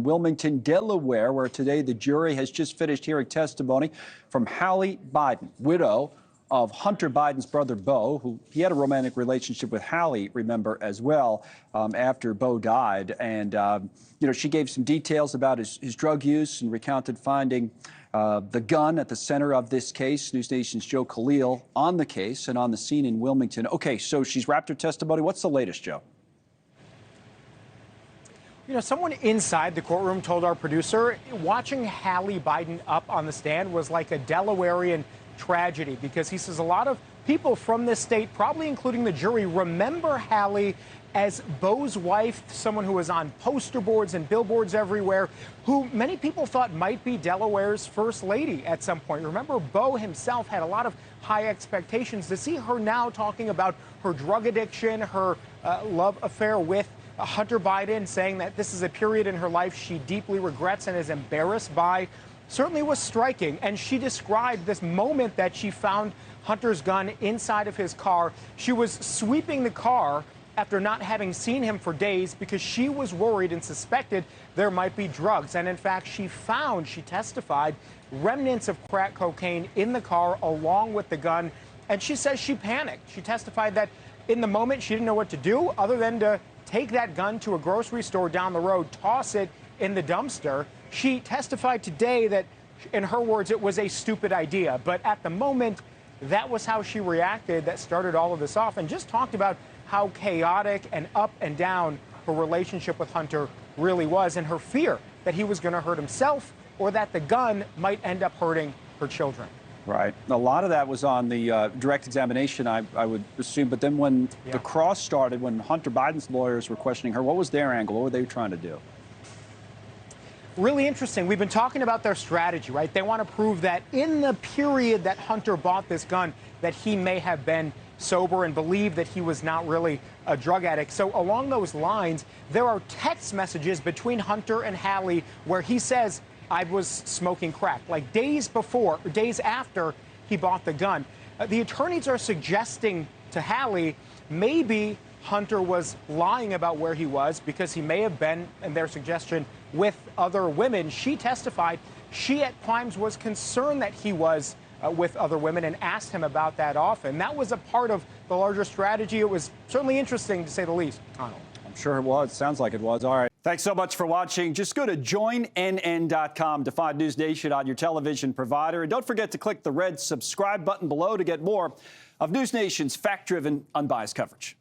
in Wilmington, Delaware, where today the jury has just finished hearing testimony from Hallie Biden, widow of Hunter Biden's brother, Beau, who he had a romantic relationship with Hallie, remember, as well, after Beau died. And, she gave some details about his drug use and recounted finding the gun at the center of this case. NewsNation's Joe Connell on the case and on the scene in Wilmington. Okay, so she's wrapped her testimony. What's the latest, Joe? Someone inside the courtroom told our producer watching Hallie Biden up on the stand was like a Delawarean tragedy, because he says a lot of people from this state, probably including the jury, remember Hallie as Beau's wife, someone who was on poster boards and billboards everywhere, who many people thought might be Delaware's first lady at some point. Remember, Beau himself had a lot of high expectations. To see her now talking about her drug addiction, her love affair with Hunter Biden, saying that this is a period in her life she deeply regrets and is embarrassed by, certainly was striking. And she described this moment that she found Hunter's gun inside of his car. She was sweeping the car after not having seen him for days because she was worried and suspected there might be drugs. And in fact, she testified, remnants of crack cocaine in the car along with the gun. And she says she panicked. She testified that in the moment she didn't know what to do other than to take that gun to a grocery store down the road, toss it in the dumpster. She testified today that, in her words, it was a stupid idea. But at the moment, that was how she reacted that started all of this off, and just talked about how chaotic and up and down her relationship with Hunter really was, and her fear that he was going to hurt himself or that the gun might end up hurting her children. Right. A lot of that was on the direct examination, I would assume. But then when the cross started, when Hunter Biden's lawyers were questioning her, what was their angle? What were they trying to do? Really interesting. We've been talking about their strategy, right? They want to prove that in the period that Hunter bought this gun, that he may have been sober and believe that he was not really a drug addict. So along those lines, there are text messages between Hunter and Hallie where he says, I was smoking crack, like days before, or days after he bought the gun. The attorneys are suggesting to Hallie maybe Hunter was lying about where he was because he may have been, in their suggestion, with other women. She testified she at times was concerned that he was with other women and asked him about that often. That was a part of the larger strategy. It was certainly interesting, to say the least. Connell. I'm sure it was. Sounds like it was. All right. Thanks so much for watching. Just go to joinnn.com to find News Nation on your television provider. And don't forget to click the red subscribe button below to get more of News Nation's fact-driven, unbiased coverage.